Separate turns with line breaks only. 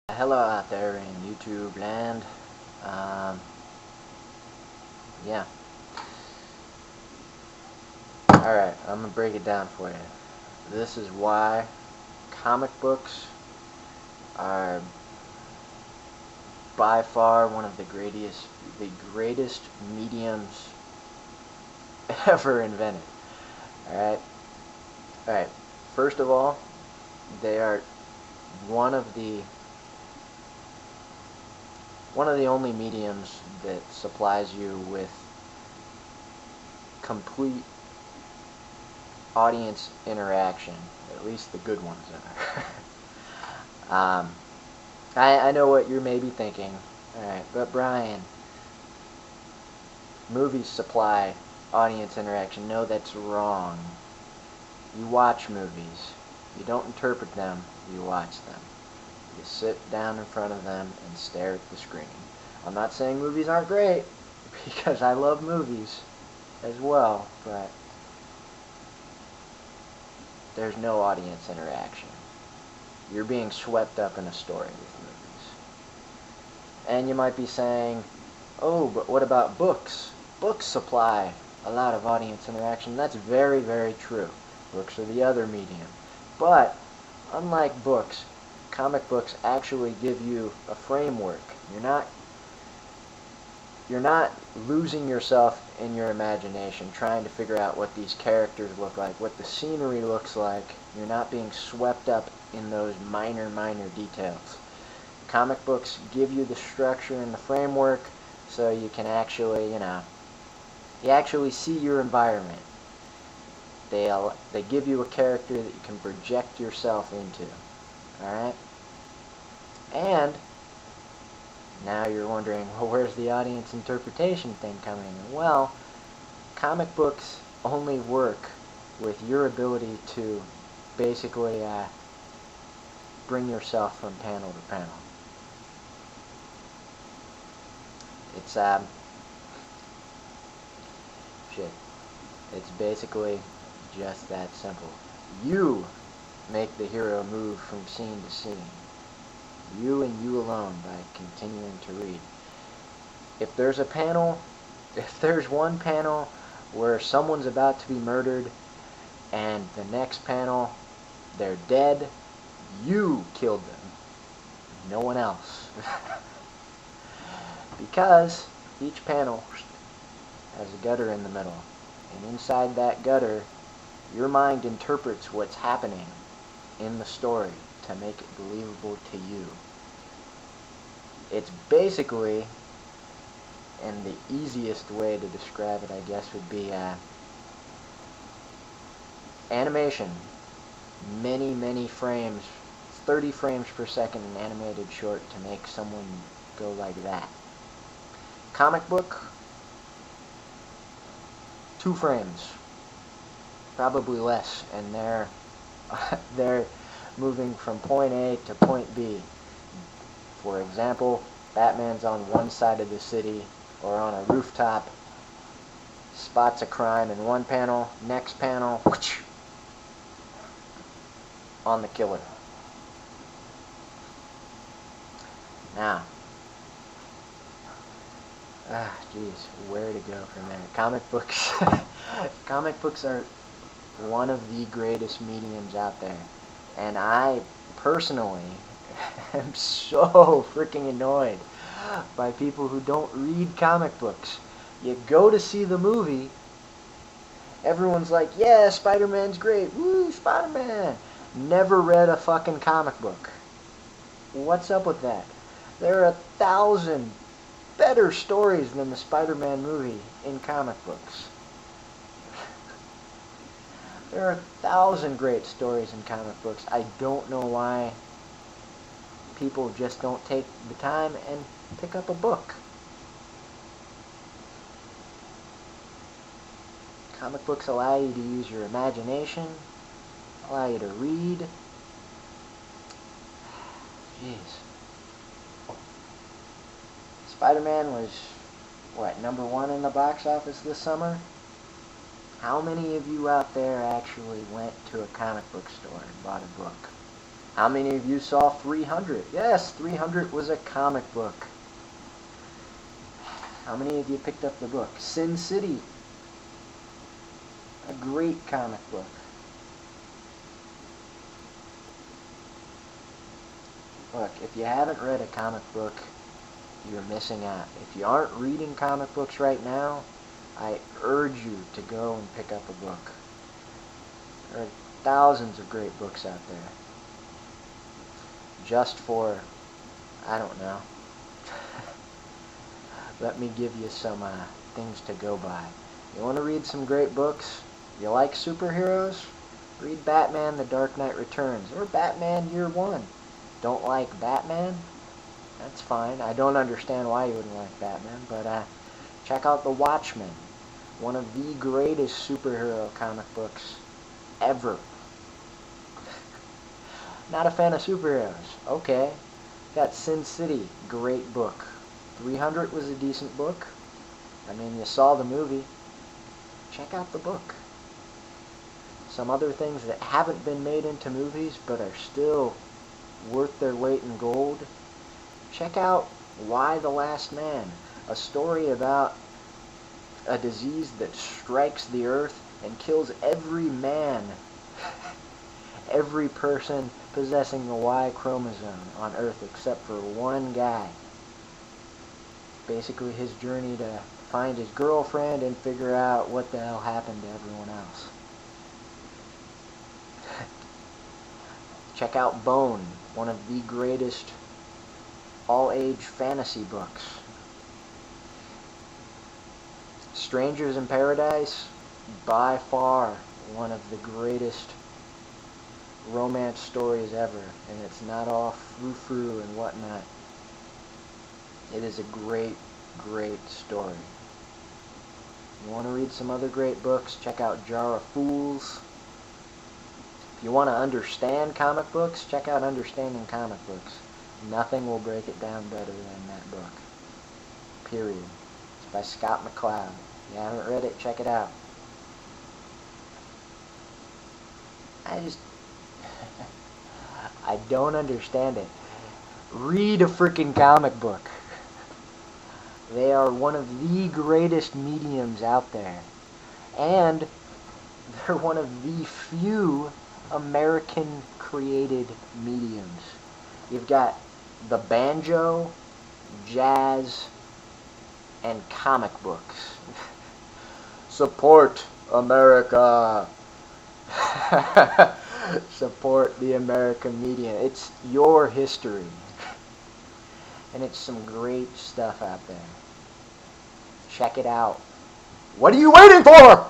Hello out there in YouTube land. Um, yeah. Alright, I'm going to break it down for you. This is why comic books are by far one of the greatest mediums ever invented. Alright? Alright. First of all, they are one of the only mediums that supplies you with complete audience interaction. At least the good ones are. I know what you're maybe thinking. Alright, but Brian, movies supply audience interaction. No, that's wrong. You watch movies. You don't interpret them, you watch them. You sit down in front of them and stare at the screen. I'm not saying movies aren't great, because I love movies as well, but there's no audience interaction. You're being swept up in a story with movies. And you might be saying, oh, but what about books? Books supply a lot of audience interaction. That's very, very true. Books are the other medium. But, unlike books, comic books actually give you a framework. You're not losing yourself in your imagination, trying to figure out what these characters look like, what the scenery looks like. You're not being swept up in those minor details. Comic books give you the structure and the framework so you can actually, you actually see your environment. They give you a character that you can project yourself into. Alright? And now you're wondering, well, where's the audience interpretation thing coming in? Well, comic books only work with your ability to basically bring yourself from panel to panel. It's It's basically just that simple. You make the hero move from scene to scene. You and you alone, by continuing to read. If there's one panel where someone's about to be murdered and the next panel they're dead, you killed them. No one else. Because each panel has a gutter in the middle. And inside that gutter, your mind interprets what's happening in the story to make it believable to you. It's basically, and the easiest way to describe it, I guess, would be animation. Many frames, 30 frames per second in animated short to make someone go like that. Comic book, 2 frames, probably less, and they're moving from point A to point B. For example, Batman's on one side of the city or on a rooftop, spots a crime in one panel, next panel, whoosh, on the killer. Now, where to go from there? Comic books are one of the greatest mediums out there. And I personally am so freaking annoyed by people who don't read comic books. You go to see the movie, everyone's like, yeah, Spider-Man's great, woo, Spider-Man. Never read a fucking comic book. What's up with that? There are 1,000 better stories than the Spider-Man movie in comic books. There are 1,000 great stories in comic books. I don't know why people just don't take the time and pick up a book. Comic books allow you to use your imagination, allow you to read. Jeez. Spider-Man was, #1 in the box office this summer? How many of you out there actually went to a comic book store and bought a book? How many of you saw 300? Yes, 300 was a comic book. How many of you picked up the book? Sin City, a great comic book. Look, if you haven't read a comic book, you're missing out. If you aren't reading comic books right now, I urge you to go and pick up a book. There are thousands of great books out there. Just for, I don't know. Let me give you some things to go by. You want to read some great books? You like superheroes? Read Batman: The Dark Knight Returns or Batman Year One. Don't like Batman? That's fine. I don't understand why you wouldn't like Batman, but check out The Watchmen, one of the greatest superhero comic books ever. Not a fan of superheroes. Okay. Got Sin City, great book. 300 was a decent book. I mean, you saw the movie. Check out the book. Some other things that haven't been made into movies but are still worth their weight in gold. Check out Why the Last Man, a story about a disease that strikes the earth and kills every man, every person possessing the Y chromosome on earth except for one guy. Basically his journey to find his girlfriend and figure out what the hell happened to everyone else. Check out Bone, one of the greatest all-age fantasy books. Strangers in Paradise, by far one of the greatest romance stories ever, and it's not all frou-frou and whatnot. It is a great, great story. You want to read some other great books? Check out Jar of Fools. If you want to understand comic books, check out Understanding Comic Books. Nothing will break it down better than that book. Period. It's by Scott McCloud. If you haven't read it, check it out. I don't understand it. Read a freaking comic book. They are one of the greatest mediums out there. And they're one of the few American-created mediums. You've got the banjo, jazz, and comic books. Support America. Support the American media. It's your history. And it's some great stuff out there. Check it out. What are you waiting for?